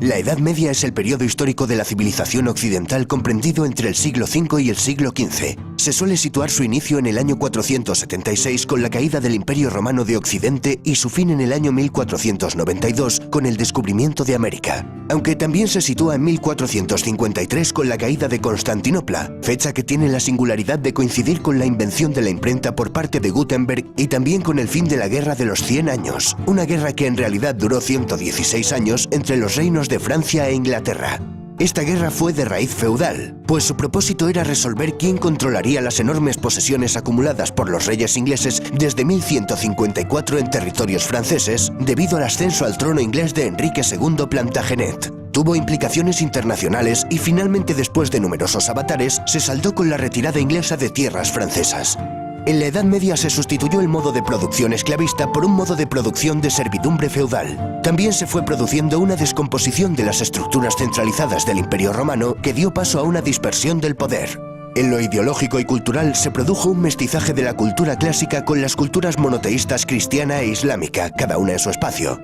La Edad Media es el periodo histórico de la civilización occidental comprendido entre el siglo V y el siglo XV. Se suele situar su inicio en el año 476 con la caída del Imperio Romano de Occidente y su fin en el año 1492 con el descubrimiento de América. Aunque también se sitúa en 1453 con la caída de Constantinopla, fecha que tiene la singularidad de coincidir con la invención de la imprenta por parte de Gutenberg y también con el fin de la Guerra de los 100 años, una guerra que en realidad duró 116 años entre los reinos de Francia e Inglaterra. Esta guerra fue de raíz feudal, pues su propósito era resolver quién controlaría las enormes posesiones acumuladas por los reyes ingleses desde 1154 en territorios franceses, debido al ascenso al trono inglés de Enrique II Plantagenet. Tuvo implicaciones internacionales y finalmente, después de numerosos avatares, se saldó con la retirada inglesa de tierras francesas. En la Edad Media se sustituyó el modo de producción esclavista por un modo de producción de servidumbre feudal. También se fue produciendo una descomposición de las estructuras centralizadas del Imperio Romano que dio paso a una dispersión del poder. En lo ideológico y cultural se produjo un mestizaje de la cultura clásica con las culturas monoteístas cristiana e islámica, cada una en su espacio.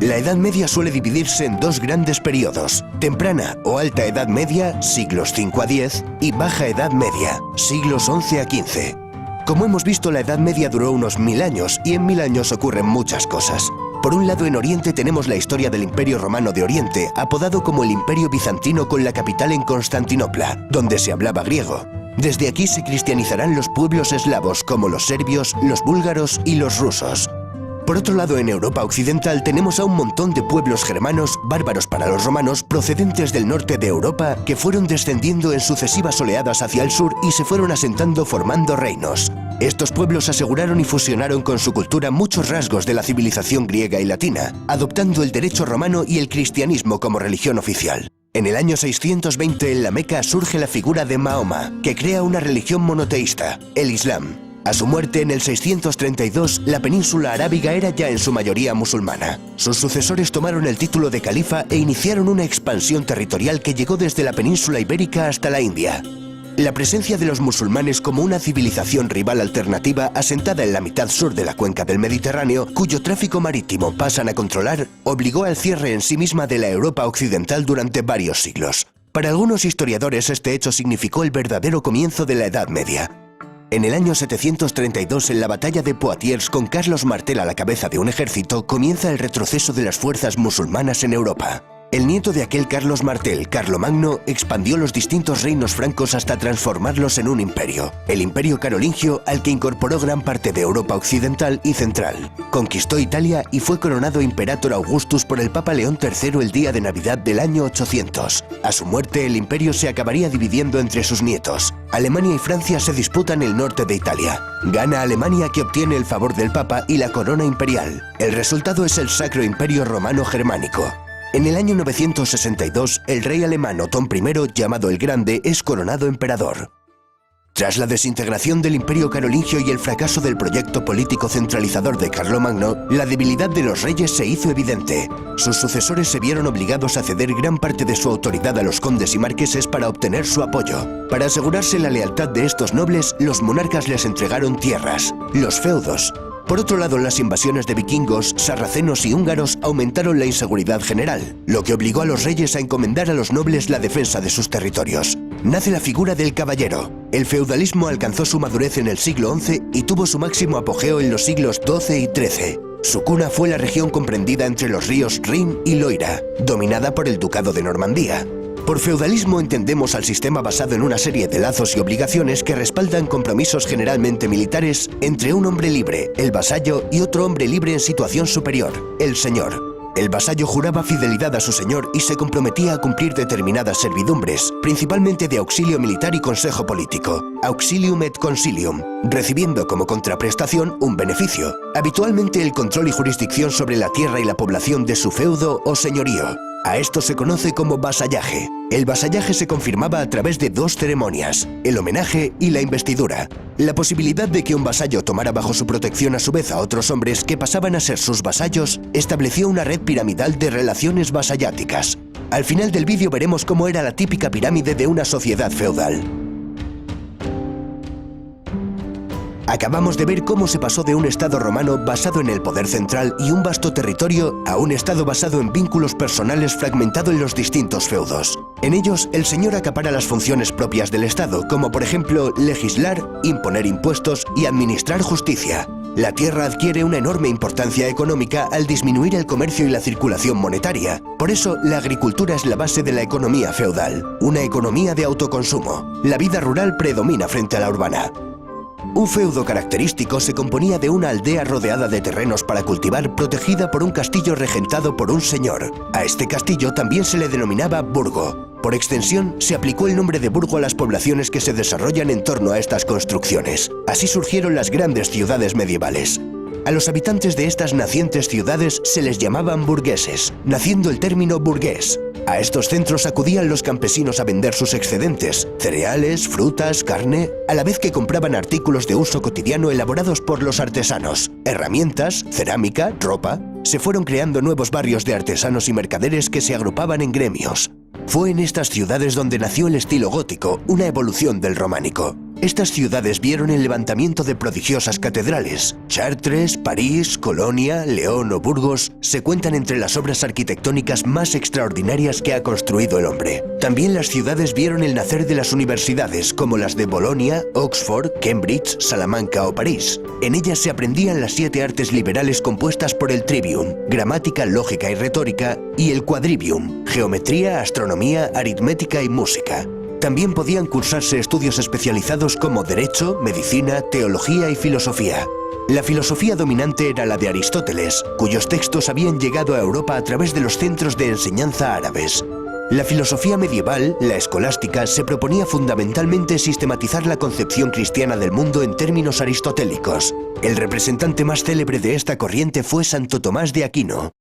La Edad Media suele dividirse en dos grandes periodos: temprana o alta Edad Media, siglos V a X, y baja Edad Media, siglos XI a XV. Como hemos visto, la Edad Media duró unos 1000 años y en 1000 años ocurren muchas cosas. Por un lado, en Oriente tenemos la historia del Imperio Romano de Oriente, apodado como el Imperio Bizantino, con la capital en Constantinopla, donde se hablaba griego. Desde aquí se cristianizarán los pueblos eslavos como los serbios, los búlgaros y los rusos. Por otro lado, en Europa occidental tenemos a un montón de pueblos germanos, bárbaros para los romanos, procedentes del norte de Europa, que fueron descendiendo en sucesivas oleadas hacia el sur y se fueron asentando formando reinos. Estos pueblos aseguraron y fusionaron con su cultura muchos rasgos de la civilización griega y latina, adoptando el derecho romano y el cristianismo como religión oficial. En el año 620 en la Meca surge la figura de Mahoma, que crea una religión monoteísta, el Islam. A su muerte en el 632, la península arábiga era ya en su mayoría musulmana. Sus sucesores tomaron el título de califa e iniciaron una expansión territorial que llegó desde la península ibérica hasta la India. La presencia de los musulmanes como una civilización rival alternativa asentada en la mitad sur de la cuenca del Mediterráneo, cuyo tráfico marítimo pasan a controlar, obligó al cierre en sí misma de la Europa occidental durante varios siglos. Para algunos historiadores, este hecho significó el verdadero comienzo de la Edad Media. En el año 732, en la batalla de Poitiers, con Carlos Martel a la cabeza de un ejército, comienza el retroceso de las fuerzas musulmanas en Europa. El nieto de aquel Carlos Martel, Carlomagno, expandió los distintos reinos francos hasta transformarlos en un imperio, el Imperio Carolingio, al que incorporó gran parte de Europa occidental y central. Conquistó Italia y fue coronado Imperator Augustus por el Papa León III el día de Navidad del año 800. A su muerte, el imperio se acabaría dividiendo entre sus nietos. Alemania y Francia se disputan el norte de Italia. Gana Alemania, que obtiene el favor del Papa y la corona imperial. El resultado es el Sacro Imperio Romano Germánico. En el año 962, el rey alemán Otón I, llamado el Grande, es coronado emperador. Tras la desintegración del Imperio Carolingio y el fracaso del proyecto político centralizador de Carlomagno, la debilidad de los reyes se hizo evidente. Sus sucesores se vieron obligados a ceder gran parte de su autoridad a los condes y marqueses para obtener su apoyo. Para asegurarse la lealtad de estos nobles, los monarcas les entregaron tierras, los feudos. Por otro lado, las invasiones de vikingos, sarracenos y húngaros aumentaron la inseguridad general, lo que obligó a los reyes a encomendar a los nobles la defensa de sus territorios. Nace la figura del caballero. El feudalismo alcanzó su madurez en el siglo XI y tuvo su máximo apogeo en los siglos XII y XIII. Su cuna fue la región comprendida entre los ríos Rin y Loira, dominada por el Ducado de Normandía. Por feudalismo entendemos al sistema basado en una serie de lazos y obligaciones que respaldan compromisos generalmente militares entre un hombre libre, el vasallo, y otro hombre libre en situación superior, el señor. El vasallo juraba fidelidad a su señor y se comprometía a cumplir determinadas servidumbres, principalmente de auxilio militar y consejo político, auxilium et consilium, recibiendo como contraprestación un beneficio, habitualmente el control y jurisdicción sobre la tierra y la población de su feudo o señorío. A esto se conoce como vasallaje. El vasallaje se confirmaba a través de dos ceremonias, el homenaje y la investidura. La posibilidad de que un vasallo tomara bajo su protección a su vez a otros hombres que pasaban a ser sus vasallos estableció una red piramidal de relaciones vasalláticas. Al final del vídeo veremos cómo era la típica pirámide de una sociedad feudal. Acabamos de ver cómo se pasó de un Estado romano basado en el poder central y un vasto territorio a un Estado basado en vínculos personales fragmentado en los distintos feudos. En ellos, el señor acapara las funciones propias del Estado, como por ejemplo legislar, imponer impuestos y administrar justicia. La tierra adquiere una enorme importancia económica al disminuir el comercio y la circulación monetaria. Por eso, la agricultura es la base de la economía feudal, una economía de autoconsumo. La vida rural predomina frente a la urbana. Un feudo característico se componía de una aldea rodeada de terrenos para cultivar, protegida por un castillo regentado por un señor. A este castillo también se le denominaba burgo. Por extensión, se aplicó el nombre de burgo a las poblaciones que se desarrollan en torno a estas construcciones. Así surgieron las grandes ciudades medievales. A los habitantes de estas nacientes ciudades se les llamaban burgueses, naciendo el término burgués. A estos centros acudían los campesinos a vender sus excedentes, cereales, frutas, carne, a la vez que compraban artículos de uso cotidiano elaborados por los artesanos, herramientas, cerámica, ropa. Se fueron creando nuevos barrios de artesanos y mercaderes que se agrupaban en gremios. Fue en estas ciudades donde nació el estilo gótico, una evolución del románico. Estas ciudades vieron el levantamiento de prodigiosas catedrales. Chartres, París, Colonia, León o Burgos se cuentan entre las obras arquitectónicas más extraordinarias que ha construido el hombre. También las ciudades vieron el nacer de las universidades, como las de Bolonia, Oxford, Cambridge, Salamanca o París. En ellas se aprendían las 7 artes liberales compuestas por el trivium, gramática, lógica y retórica, y el quadrivium, geometría, astronomía, aritmética y música. También podían cursarse estudios especializados como Derecho, Medicina, Teología y Filosofía. La filosofía dominante era la de Aristóteles, cuyos textos habían llegado a Europa a través de los centros de enseñanza árabes. La filosofía medieval, la escolástica, se proponía fundamentalmente sistematizar la concepción cristiana del mundo en términos aristotélicos. El representante más célebre de esta corriente fue Santo Tomás de Aquino.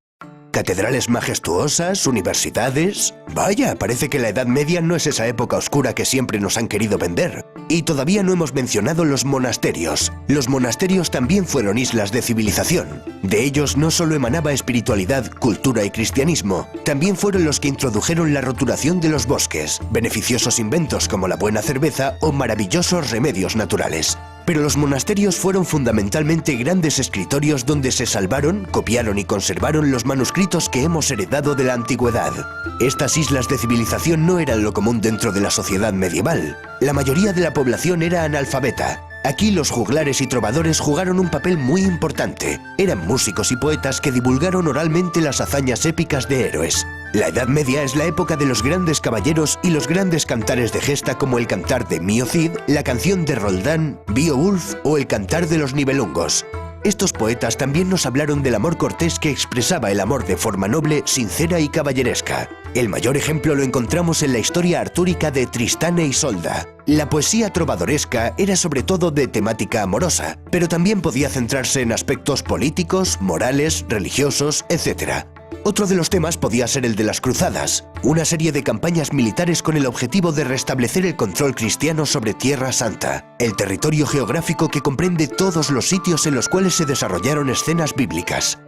Catedrales majestuosas, universidades... Vaya, parece que la Edad Media no es esa época oscura que siempre nos han querido vender. Y todavía no hemos mencionado los monasterios. Los monasterios también fueron islas de civilización. De ellos no solo emanaba espiritualidad, cultura y cristianismo, también fueron los que introdujeron la roturación de los bosques, beneficiosos inventos como la buena cerveza o maravillosos remedios naturales. Pero los monasterios fueron fundamentalmente grandes escritorios donde se salvaron, copiaron y conservaron los manuscritos que hemos heredado de la antigüedad. Estas islas de civilización no eran lo común dentro de la sociedad medieval. La mayoría de la población era analfabeta. Aquí los juglares y trovadores jugaron un papel muy importante. Eran músicos y poetas que divulgaron oralmente las hazañas épicas de héroes. La Edad Media es la época de los grandes caballeros y los grandes cantares de gesta como el cantar de Mío Cid, la canción de Roldán, Beowulf o el cantar de los Nibelungos. Estos poetas también nos hablaron del amor cortés que expresaba el amor de forma noble, sincera y caballeresca. El mayor ejemplo lo encontramos en la historia artúrica de Tristán e Isolda. La poesía trovadoresca era sobre todo de temática amorosa, pero también podía centrarse en aspectos políticos, morales, religiosos, etc. Otro de los temas podía ser el de las cruzadas, una serie de campañas militares con el objetivo de restablecer el control cristiano sobre Tierra Santa, el territorio geográfico que comprende todos los sitios en los cuales se desarrollaron escenas bíblicas.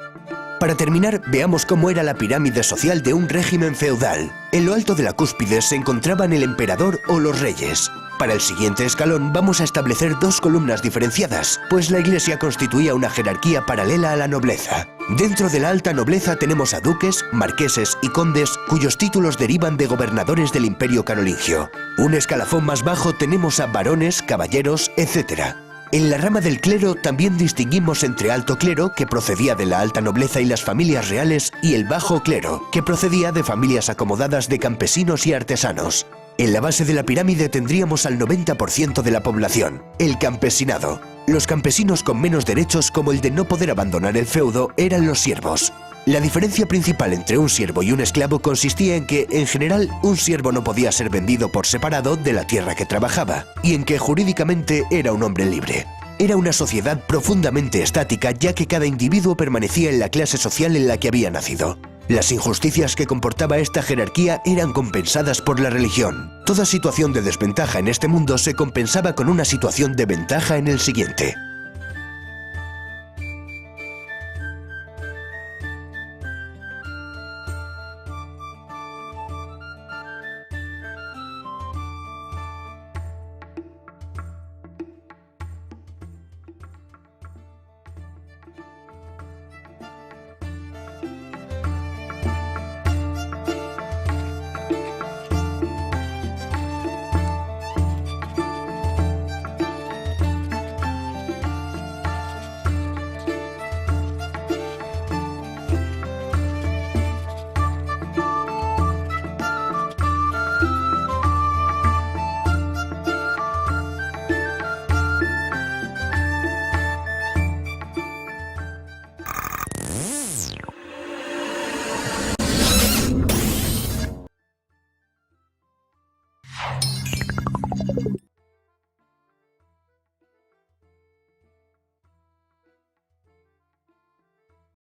Para terminar, veamos cómo era la pirámide social de un régimen feudal. En lo alto de la cúspide se encontraban el emperador o los reyes. Para el siguiente escalón vamos a establecer 2 columnas diferenciadas, pues la Iglesia constituía una jerarquía paralela a la nobleza. Dentro de la alta nobleza tenemos a duques, marqueses y condes cuyos títulos derivan de gobernadores del Imperio Carolingio. Un escalafón más bajo tenemos a varones, caballeros, etc. En la rama del clero también distinguimos entre alto clero, que procedía de la alta nobleza y las familias reales, y el bajo clero, que procedía de familias acomodadas de campesinos y artesanos. En la base de la pirámide tendríamos al 90% de la población, el campesinado. Los campesinos con menos derechos, como el de no poder abandonar el feudo, eran los siervos. La diferencia principal entre un siervo y un esclavo consistía en que, en general, un siervo no podía ser vendido por separado de la tierra que trabajaba, y en que jurídicamente era un hombre libre. Era una sociedad profundamente estática, ya que cada individuo permanecía en la clase social en la que había nacido. Las injusticias que comportaba esta jerarquía eran compensadas por la religión. Toda situación de desventaja en este mundo se compensaba con una situación de ventaja en el siguiente.